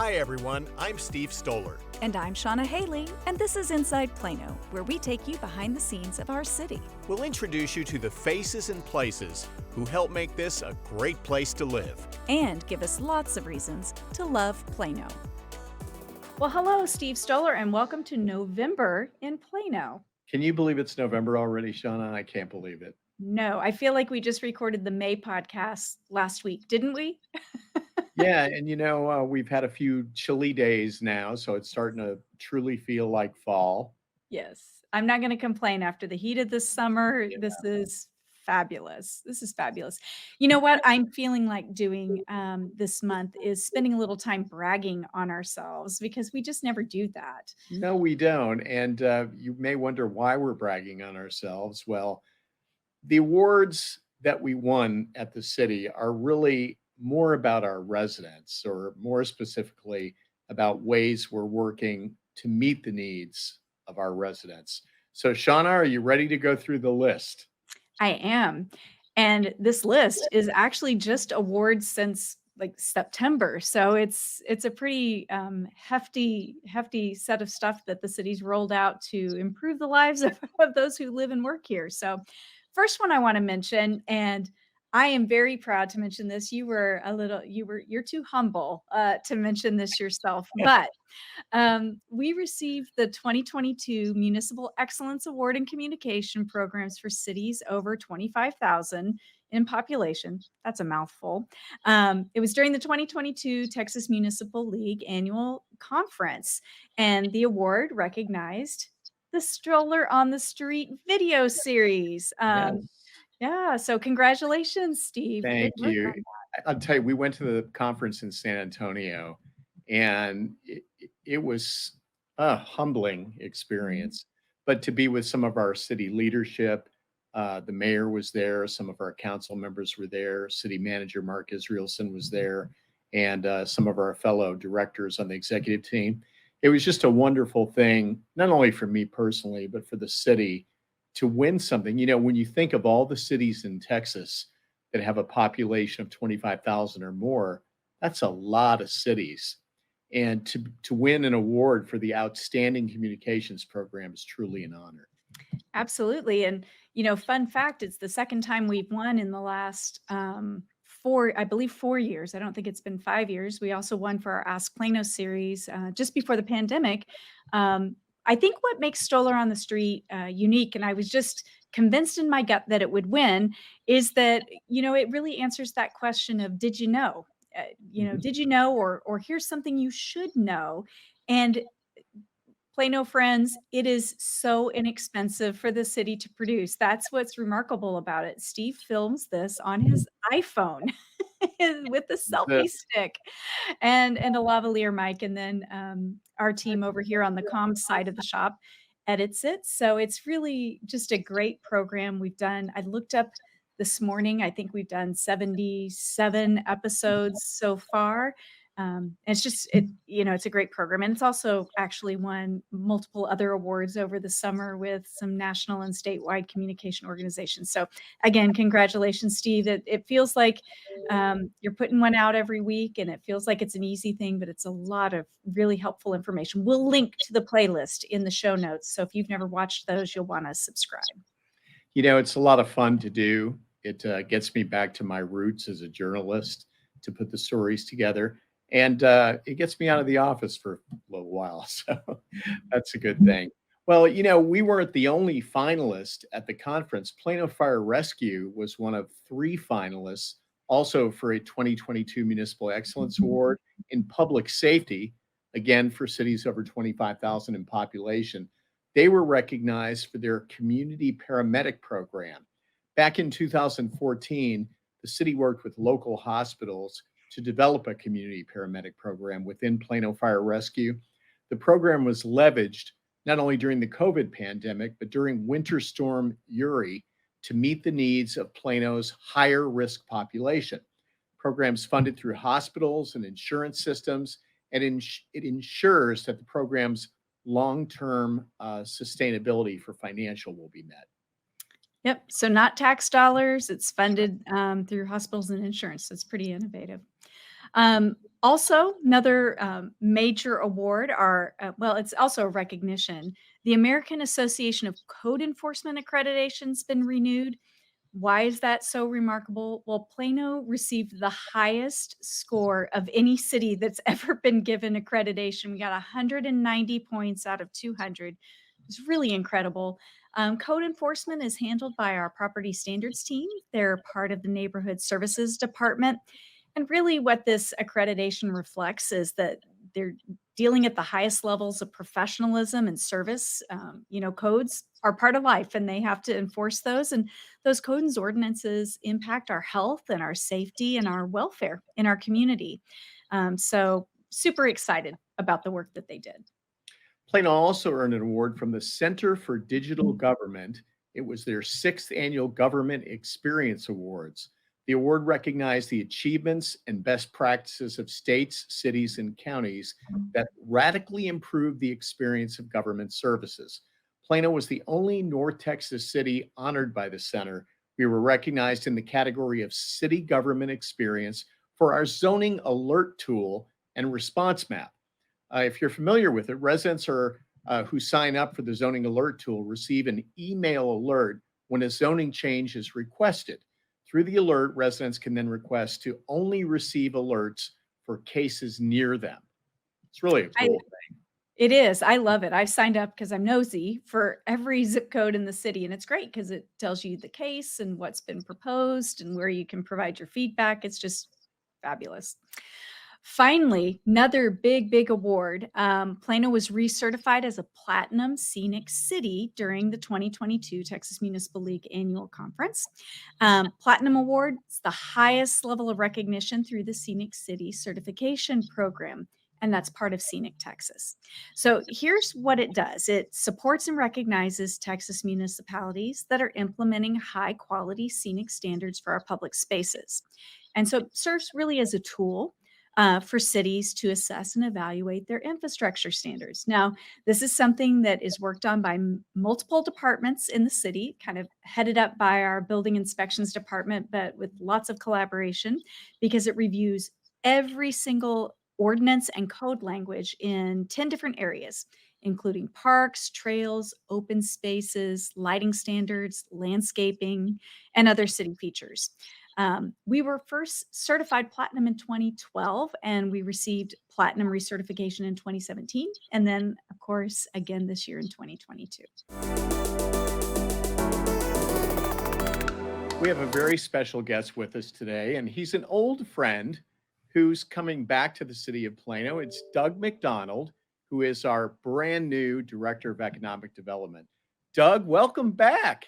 Hi everyone, I'm Steve Stoller. And I'm Shannah Haley, and this is Inside Plano, where we take you behind the scenes of our city. We'll introduce you to the faces and places who help make this a great place to live. And give us lots of reasons to love Plano. Well, hello, Steve Stoller, and welcome to November in Plano. Can you believe it's November already, Shannah? I can't believe it. No, I feel like we just recorded the May podcast last week, didn't we? Yeah, and we've had a few chilly days now, so it's starting to truly feel like fall. Yes, I'm not going to complain after the heat of this summer. Yeah. This is fabulous. This is fabulous. You know what I'm feeling like doing this month is spending a little time bragging on ourselves because we just never do that. No, we don't. And you may wonder why we're bragging on ourselves. Well, the awards that we won at the city are really more about our residents, or more specifically, about ways we're working to meet the needs of our residents. So, Shannah, are you ready to go through the list? I am. And this list is actually just awards since like September. So it's a pretty hefty set of stuff that the city's rolled out to improve the lives of those who live and work here. So first one I want to mention, and I am very proud to mention this. You're too humble to mention this yourself, but we received the 2022 Municipal Excellence Award in Communication Programs for cities over 25,000 in population. That's a mouthful. It was during the 2022 Texas Municipal League annual conference, and the award recognized the Stroller on the Street video series. Yes. Yeah, so congratulations, Steve. Good Thank work you. on I'll tell you, we went to the conference in San Antonio, and it was a humbling that. experience. But to be with some of our city leadership, the mayor was there, some of our council members were there, city manager Mark Israelson was there, and some of our fellow directors on the executive team. It was just a wonderful thing, not only for me personally, but for the city to win something. When you think of all the cities in Texas that have a population of 25,000 or more, that's a lot of cities. And to win an award for the outstanding communications program is truly an honor. Absolutely. And, fun fact, it's the second time we've won in the last I believe 4 years. I don't think it's been 5 years. We also won for our Ask Plano series just before the pandemic. I think what makes Stoller on the Street unique, and I was just convinced in my gut that it would win, is that, it really answers that question of, did you know? Mhm. Did you know, or here's something you should know. And Plano friends, it is so inexpensive for the city to produce. That's what's remarkable about it. Steve films this on his iPhone with the The- selfie stick and a lavalier mic, and then our team over here on the comms side of the shop edits it. So it's really just a great program. I looked up this morning, I think we've done 77 episodes so far. It's just it's a great program, and it's also actually won multiple other awards over the summer with some national and statewide communication organizations. So again, congratulations, Steve. It feels like you're putting one out every week, and it feels like it's an easy thing, but it's a lot of really helpful information. We'll link to the playlist in the show notes, so if you've never watched those, you'll want to subscribe. it's a lot of fun to do. It gets me back to my roots as a journalist to put the stories together. And it gets me out of the office for a little while. So that's a good thing. Well, we weren't the only finalist at the conference. Plano Fire Rescue was one of three finalists, also for a 2022 Municipal Excellence Award in Public Safety, again for cities over 25,000 in population. They were recognized for their community paramedic program. Back in 2014, the city worked with local hospitals to develop a community paramedic program within Plano Fire Rescue. The program was leveraged not only during the COVID pandemic, but during Winter Storm Uri to meet the needs of Plano's higher risk population. Programs funded through hospitals and insurance systems, and it ensures that the program's long-term sustainability for financial will be met. Yep. So not tax dollars. It's funded through hospitals and insurance. So it's pretty innovative. Also, another major award well, it's also a recognition. The American Association of Code Enforcement accreditation's been renewed. Why is that so remarkable? Well, Plano received the highest score of any city that's ever been given accreditation. We got 190 points out of 200. It's really incredible. Code enforcement is handled by our property standards team. They're part of the neighborhood services department. And really, what this accreditation reflects is that they're dealing at the highest levels of professionalism and service. Codes are part of life and they have to enforce those. And those codes and ordinances impact our health and our safety and our welfare in our community. So, super excited about the work that they did. Plano also earned an award from the Center for Digital Government. It was their 6th annual Government Experience Awards. The award recognized the achievements and best practices of states, cities, and counties that radically improved the experience of government services. Plano was the only North Texas city honored by the center. We were recognized in the category of city government experience for our zoning alert tool and response map. If you're familiar with it, residents who sign up for the zoning alert tool receive an email alert when a zoning change is requested. Through the alert, residents can then request to only receive alerts for cases near them. It's really a cool thing. It is. I love it. I've signed up because I'm nosy for every zip code in the city. And it's great because it tells you the case and what's been proposed and where you can provide your feedback. It's just fabulous. Finally, another big award. Plano was recertified as a Platinum Scenic City during the 2022 Texas Municipal League Annual Conference. Platinum Award is the highest level of recognition through the Scenic City Certification Program, and that's part of Scenic Texas. So here's what it does. It supports and recognizes Texas municipalities that are implementing high quality scenic standards for our public spaces. And so it serves really as a tool for cities to assess and evaluate their infrastructure standards. Now, this is something that is worked on by multiple departments in the city, kind of headed up by our building inspections department, but with lots of collaboration because it reviews every single ordinance and code language in 10 different areas, including parks, trails, open spaces, lighting standards, landscaping, and other city features. We were first certified platinum in 2012, and we received platinum recertification in 2017, and then, of course, again this year in 2022. We have a very special guest with us today, and he's an old friend who's coming back to the city of Plano. It's Doug McDonald, who is our brand new Director of Economic Development. Doug, welcome back.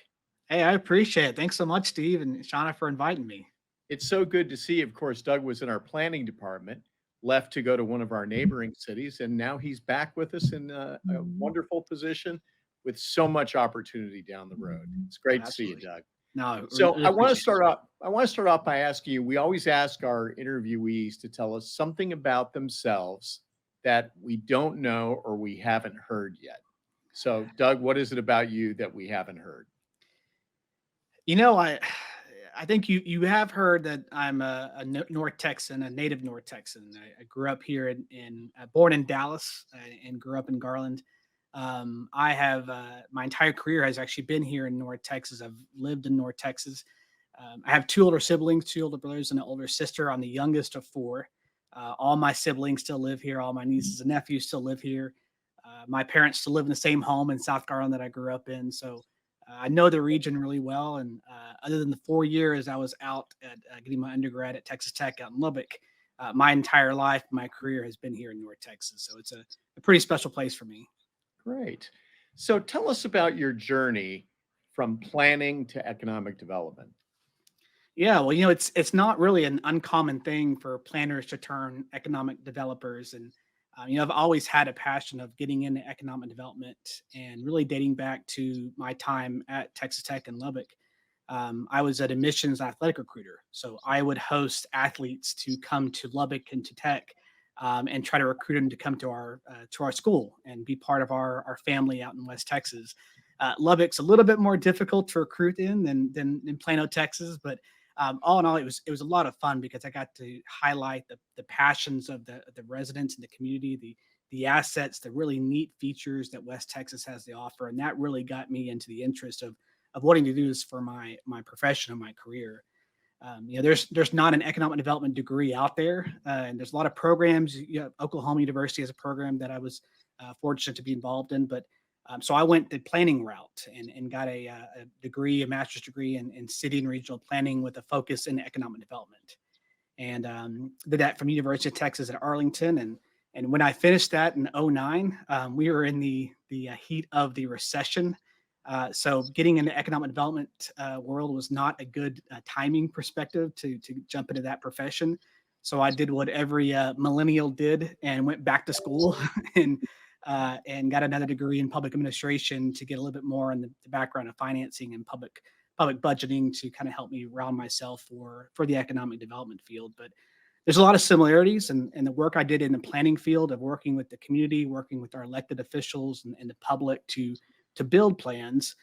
Hey, I appreciate it. Thanks so much, Steve and Shannah, for inviting me. It's so good to see. Of course, Doug was in our planning department, left to go to one of our neighboring cities, and now he's back with us in a wonderful position with so much opportunity down the road. It's great to see you, Doug. No, So really I want to appreciate it. start off by asking you, we always ask our interviewees to tell us something about themselves that we don't know or we haven't heard yet. So Doug, what is it about you that we haven't heard? I think you have heard that I'm a North Texan, a native North Texan. I grew up here born in Dallas and grew up in Garland. I have my entire career has actually been here in North Texas. I've lived in North Texas. I have 2 older siblings, 2 older brothers and an older sister. I'm the youngest of 4. All my siblings still live here. All my nieces and nephews still live here. My parents still live in the same home in South Garland that I grew up in. So I know the region really well. And other than the 4 years I was out at getting my undergrad at Texas Tech out in Lubbock, my entire life, my career has been here in North Texas. So it's a pretty special place for me. Great. So tell us about your journey from planning to economic development. Yeah, well, it's not really an uncommon thing for planners to turn economic developers. And, I've always had a passion of getting into economic development and really dating back to my time at Texas Tech in Lubbock. I was an admissions athletic recruiter. So I would host athletes to come to Lubbock and to Tech and try to recruit them to come to our school and be part of our family out in West Texas. Lubbock's a little bit more difficult to recruit in than Plano, Texas, but All in all, it was a lot of fun because I got to highlight the passions of the residents in the community, the assets, the really neat features that West Texas has to offer, and that really got me into the interest of wanting to do this for my profession and my career. There's not an economic development degree out there, and there's a lot of programs. Oklahoma University has a program that I was fortunate to be involved in, but so I went the planning route and got a degree, a master's degree in city and regional planning with a focus in economic development, and did that from University of Texas at Arlington. And when I finished that in '09, we were in the heat of the recession. So getting into economic development world was not a good timing perspective to jump into that profession. So I did what every millennial did and went back to school and got another degree in public administration to get a little bit more on the background of financing and public budgeting to kind of help me round myself for the economic development field. But there's a lot of similarities, and the work I did in the planning field of working with the community, working with our elected officials and the public to build plans,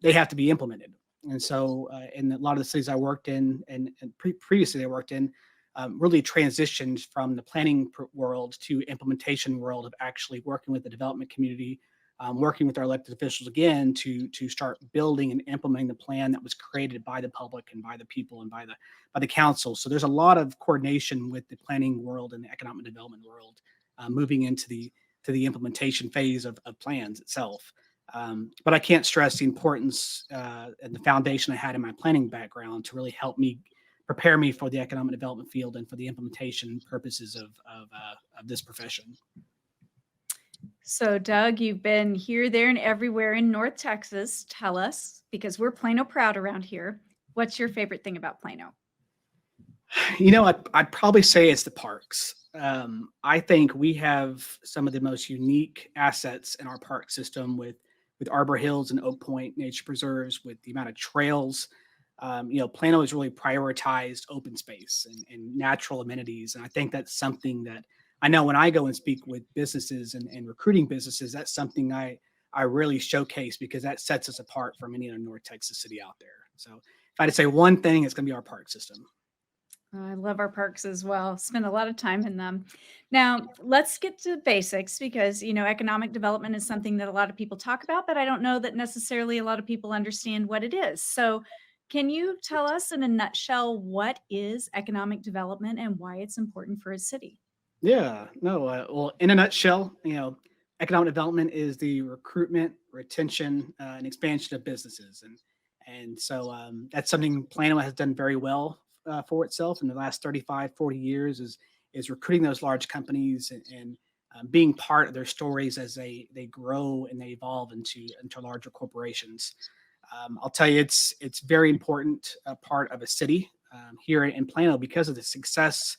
they have to be implemented. And so in a lot of the cities I worked in and previously I worked in, really transitioned from the planning world to implementation world of actually working with the development community, working with our elected officials again to start building and implementing the plan that was created by the public and by the people and by the council. So there's a lot of coordination with the planning world and the economic development world, moving into the implementation phase of plans itself. But I can't stress the importance and the foundation I had in my planning background to really help me prepare me for the economic development field and for the implementation purposes of this profession. So, Doug, you've been here, there, and everywhere in North Texas. Tell us, because we're Plano proud around here, what's your favorite thing about Plano? I'd probably say it's the parks. I think we have some of the most unique assets in our park system with Arbor Hills and Oak Point Nature Preserves, with the amount of trails. Plano has really prioritized open space and natural amenities. And I think that's something that I know when I go and speak with businesses and recruiting businesses, that's something I really showcase because that sets us apart from any other North Texas city out there. So if I had to say one thing, it's going to be our park system. I love our parks as well. Spend a lot of time in them. Now, let's get to the basics because, economic development is something that a lot of people talk about, but I don't know that necessarily a lot of people understand what it is. So, can you tell us in a nutshell what is economic development and why it's important for a city? Yeah, no, well, in a nutshell, economic development is the recruitment, retention, and expansion of businesses. And so that's something Plano has done very well for itself in the last 35, 40 years is recruiting those large companies and being part of their stories as they grow and they evolve into larger corporations. I'll tell you, it's very important part of a city here in Plano because of the success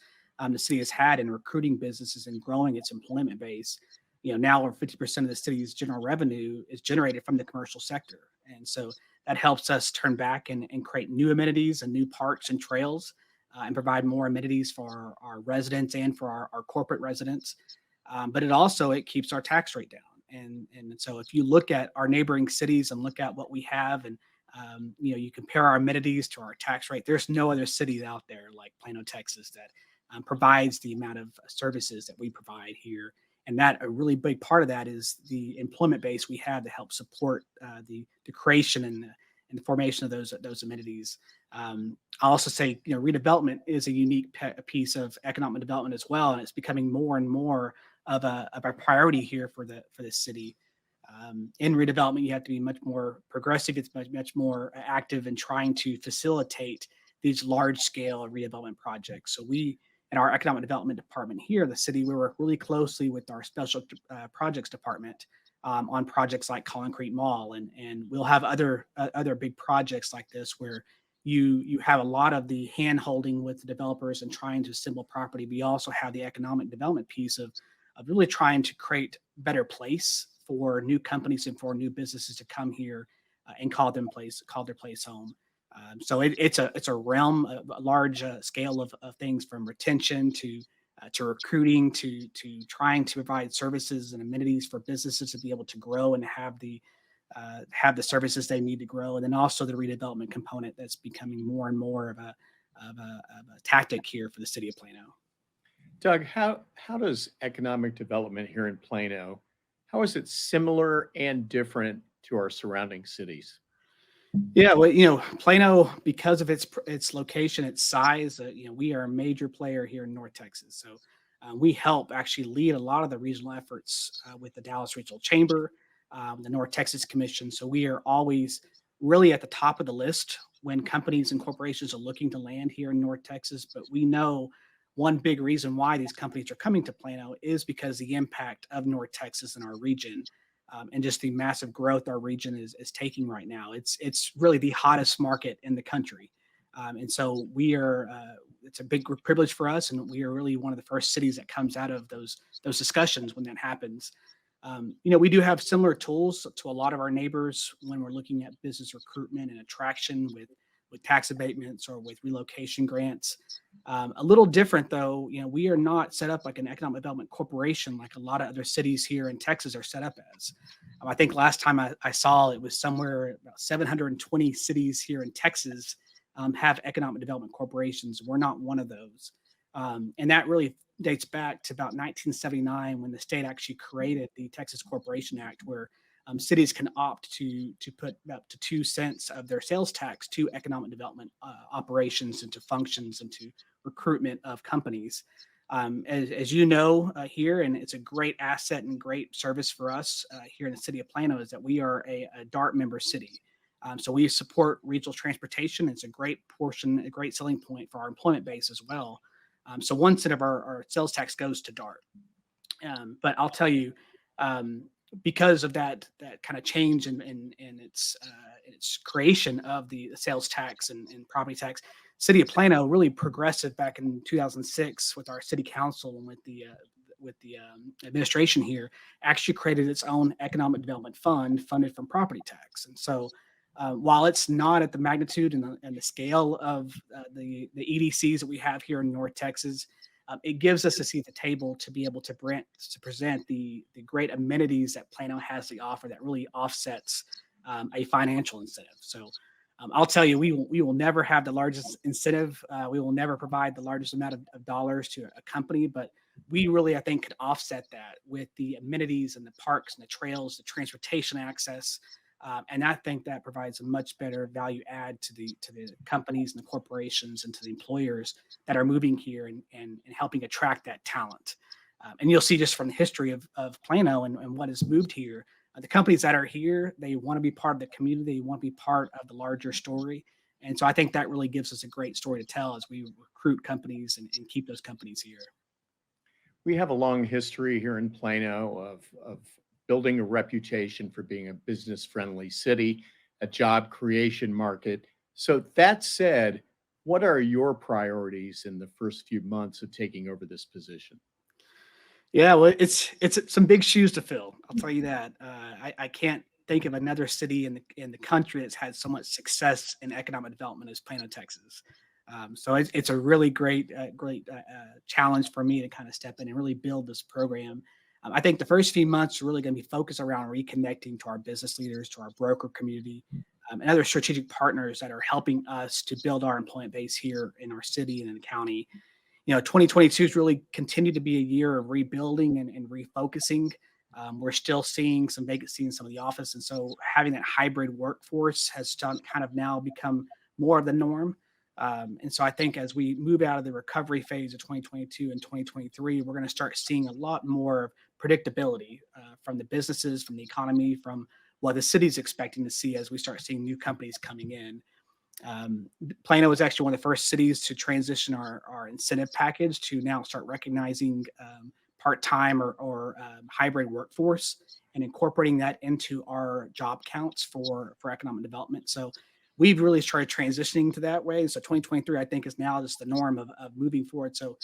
the city has had in recruiting businesses and growing its employment base. Now over 50% of the city's general revenue is generated from the commercial sector. And so that helps us turn back and create new amenities and new parks and trails and provide more amenities for our residents and for our corporate residents. But it keeps our tax rate down. And so if you look at our neighboring cities and look at what we have and you compare our amenities to our tax rate, there's no other city out there like Plano, Texas that provides the amount of services that we provide here. And that a really big part of that is the employment base we have to help support the creation and the formation of those amenities. I'll also say, redevelopment is a unique piece of economic development as well, and it's becoming more and more of a priority here for the city. In redevelopment, you have to be much more progressive. It's much more active in trying to facilitate these large scale redevelopment projects. So we, in our economic development department here in the city, we work really closely with our special projects department on projects like Concrete Mall, and we'll have other big projects like this where you have a lot of the hand holding with the developers and trying to assemble property. We also have the economic development piece of really trying to create a better place for new companies and for new businesses to come here and call their place home. So it's a realm, a large scale of things from retention to recruiting to trying to provide services and amenities for businesses to be able to grow and have the have the services they need to grow, and then also the redevelopment component that's becoming more and more of a tactic here for the city of Plano. Doug, how does economic development here in Plano, how is it similar and different to our surrounding cities? Yeah, well, you know, Plano, because of its location, its size, you know, we are a major player here in North Texas. So we help actually lead a lot of the regional efforts with the Dallas Regional Chamber, the North Texas Commission. So we are always really at the top of the list when companies and corporations are looking to land here in North Texas. But we know one big reason why these companies are coming to Plano is because the impact of North Texas in our region, and just the massive growth our region is taking right now. It's really the hottest market in the country, and so we are. It's a big privilege for us, and we are really one of the first cities that comes out of those discussions when that happens. You know, we do have similar tools to a lot of our neighbors when we're looking at business recruitment and attraction with tax abatements or with relocation grants. A little different though, you know, we are not set up like an economic development corporation like a lot of other cities here in Texas are set up as. I think last time I saw it was somewhere about 720 cities here in Texas have economic development corporations. We're not one of those. And that really dates back to about 1979 when the state actually created the Texas Corporation Act, where cities can opt to put up to 2 cents of their sales tax to economic development operations and to functions and to recruitment of companies. As you know here, and it's a great asset and great service for us here in the city of Plano, is that we are a DART member city. So we support regional transportation. It's a great portion, a great selling point for our employment base as well. So 1 cent of our sales tax goes to DART. But I'll tell you, because of that kind of change in its creation of the sales tax and property tax, city of Plano really progressive back in 2006 with our city council and with the administration here actually created its own economic development fund funded from property tax. And so while it's not at the magnitude and the scale of the EDCs that we have here in North Texas, it gives us a seat at the table to be able to present the great amenities that Plano has to offer that really offsets a financial incentive. So I'll tell you, we will never have the largest incentive. We will never provide the largest amount of dollars to a company, but we really, I think, could offset that with the amenities and the parks and the trails, the transportation access. And I think that provides a much better value add to the companies and the corporations and to the employers that are moving here and helping attract that talent. And you'll see just from the history of Plano and what has moved here, the companies that are here, they want to be part of the community. They want to be part of the larger story. And so I think that really gives us a great story to tell as we recruit companies and keep those companies here. We have a long history here in Plano of building a reputation for being a business-friendly city, a job creation market. So that said, what are your priorities in the first few months of taking over this position? Yeah, well, it's some big shoes to fill. I'll tell you that. I can't think of another city in the country that's had so much success in economic development as Plano, Texas. So it's a really great challenge for me to kind of step in and really build this program. I think the first few months are really going to be focused around reconnecting to our business leaders, to our broker community, and other strategic partners that are helping us to build our employment base here in our city and in the county. You know, 2022 has really continued to be a year of rebuilding and refocusing. We're still seeing some vacancy in some of the office. And so having that hybrid workforce has kind of now become more of the norm. And so I think as we move out of the recovery phase of 2022 and 2023, we're going to start seeing a lot more predictability from the businesses, from the economy, from what the city's expecting to see as we start seeing new companies coming in. Plano was actually one of the first cities to transition our incentive package to now start recognizing part-time or hybrid workforce and incorporating that into our job counts for economic development. So we've really started transitioning to that way. So 2023, I think, is now just the norm of moving forward. So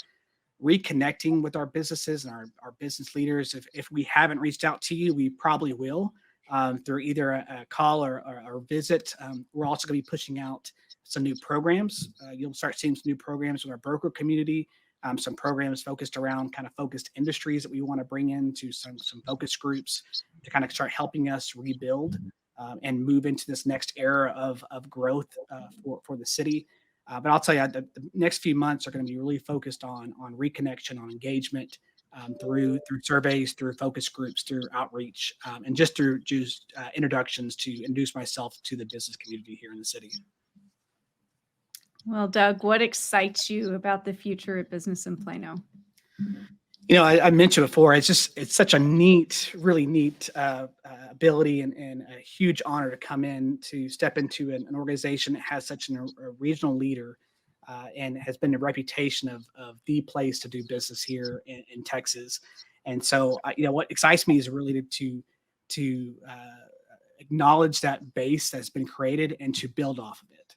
reconnecting with our businesses and our business leaders. If we haven't reached out to you, we probably will through either a call or a visit. We're also going to be pushing out some new programs. You'll start seeing some new programs with our broker community, some programs focused around kind of focused industries that we want to bring into some focus groups to kind of start helping us rebuild and move into this next era of growth for the city. But I'll tell you, the next few months are going to be really focused on reconnection, on engagement, through surveys, through focus groups, through outreach, and just through introductions to introduce myself to the business community here in the city. Well, Doug, what excites you about the future of business in Plano? I mentioned before, it's such a really neat ability and a huge honor to come in to step into an organization that has such a regional leader and has been a reputation of the place to do business here in Texas. And so, what excites me is really to acknowledge that base that's been created and to build off of it,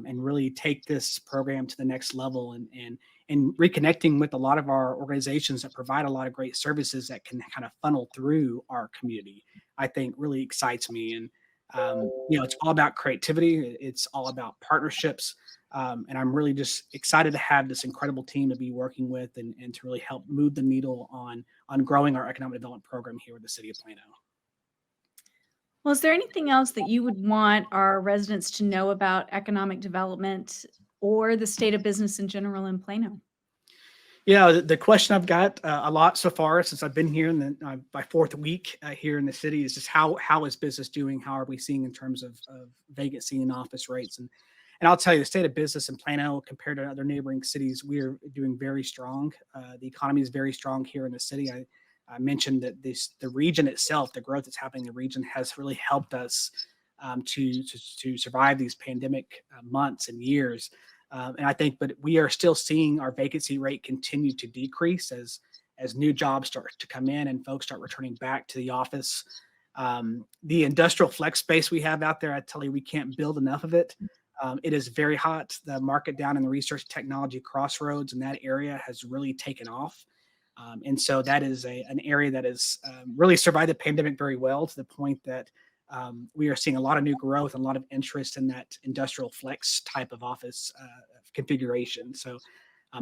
and really take this program to the next level and reconnecting with a lot of our organizations that provide a lot of great services that can kind of funnel through our community, I think really excites me. And, it's all about creativity. It's all about partnerships. And I'm really just excited to have this incredible team to be working with and to really help move the needle on growing our economic development program here in the city of Plano. Well, is there anything else that you would want our residents to know about economic development or the state of business in general in Plano? Yeah, the question I've got a lot so far since I've been here in my fourth week here in the city is just how is business doing? How are we seeing in terms of vacancy and office rates? And I'll tell you, the state of business in Plano compared to other neighboring cities, we're doing very strong. The economy is very strong here in the city. I mentioned that the region itself, the growth that's happening in the region has really helped us to survive these pandemic months and years. And I think, but we are still seeing our vacancy rate continue to decrease as new jobs start to come in and folks start returning back to the office. The industrial flex space we have out there, I tell you, we can't build enough of it. It is very hot. The market down in the research technology crossroads in that area has really taken off. And so that is an area that has really survived the pandemic very well, to the point that we are seeing a lot of new growth and a lot of interest in that industrial flex type of office configuration. So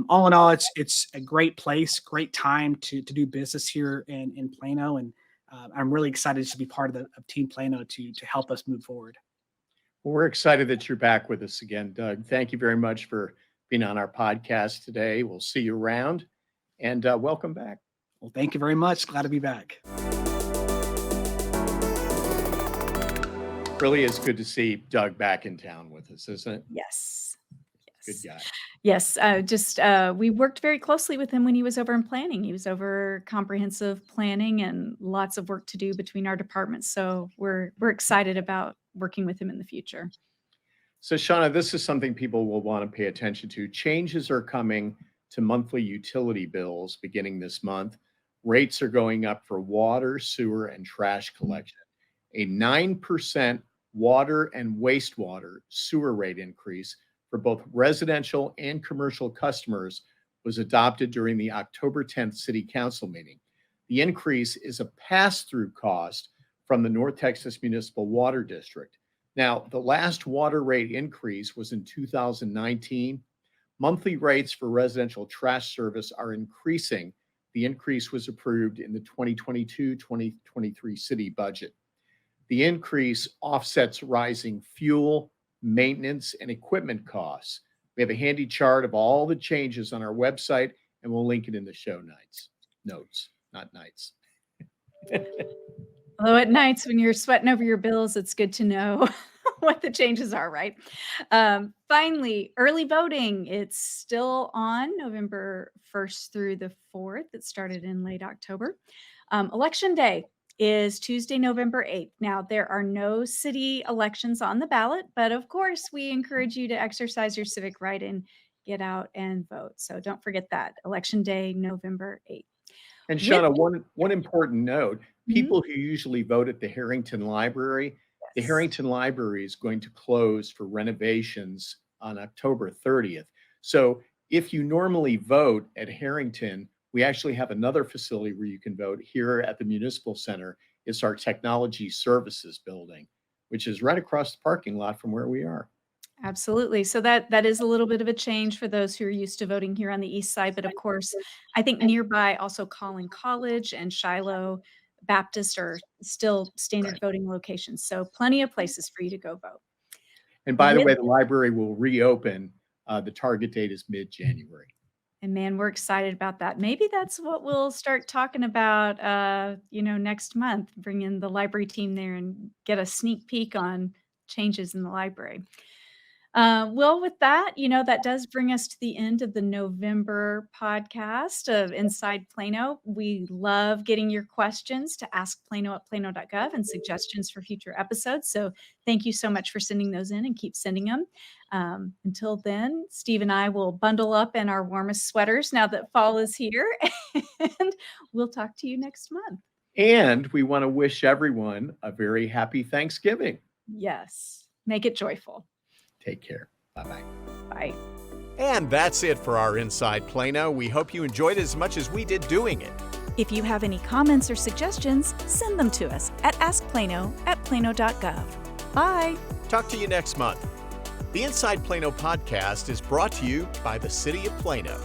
all in all, it's a great place, great time to do business here in Plano. And I'm really excited to be part of Team Plano to help us move forward. Well, we're excited that you're back with us again, Doug. Thank you very much for being on our podcast today. We'll see you around, and welcome back. Well, thank you very much. Glad to be back. Really is good to see Doug back in town with us, isn't it? Yes. Good guy. Yes. We worked very closely with him when he was over in planning. He was over comprehensive planning and lots of work to do between our departments. So we're excited about working with him in the future. So, Shannah, this is something people will want to pay attention to. Changes are coming to monthly utility bills beginning this month. Rates are going up for water, sewer, and trash collection. A 9% water and wastewater sewer rate increase for both residential and commercial customers was adopted during the October 10th City Council meeting. The increase is a pass-through cost from the North Texas Municipal Water District. Now, the last water rate increase was in 2019. Monthly rates for residential trash service are increasing. The increase was approved in the 2022-2023 city budget. The increase offsets rising fuel, maintenance, and equipment costs. We have a handy chart of all the changes on our website, and we'll link it in the show notes, not nights. Although at nights when you're sweating over your bills, it's good to know what the changes are, right? Finally, early voting. It's still on November 1st through the 4th. It started in late October. Election day is Tuesday, November 8th. Now, there are no city elections on the ballot, but of course, we encourage you to exercise your civic right and get out and vote. So don't forget that. Election day, November 8th. And Shannah, one important note, people who usually vote at the Harrington Library, the Harrington Library is going to close for renovations on October 30th. So if you normally vote at Harrington, we actually have another facility where you can vote here at the Municipal Center. It's our Technology Services building, which is right across the parking lot from where we are. Absolutely. So that is a little bit of a change for those who are used to voting here on the east side. But of course, I think nearby also Collin College and Shiloh Baptist are still standard voting locations. So plenty of places for you to go vote. And by the With- way, the library will reopen. The target date is mid-January. And man, we're excited about that. Maybe that's what we'll start talking about, next month, bring in the library team there and get a sneak peek on changes in the library. Well, with that, that does bring us to the end of the November podcast of Inside Plano. We love getting your questions to Ask Plano at plano.gov and suggestions for future episodes. So thank you so much for sending those in and keep sending them. Until then, Steve and I will bundle up in our warmest sweaters now that fall is here, and we'll talk to you next month. And we want to wish everyone a very happy Thanksgiving. Yes, make it joyful. Take care. Bye-bye. Bye. And that's it for our Inside Plano. We hope you enjoyed it as much as we did doing it. If you have any comments or suggestions, send them to us at askplano@plano.gov. Bye. Talk to you next month. The Inside Plano podcast is brought to you by the City of Plano.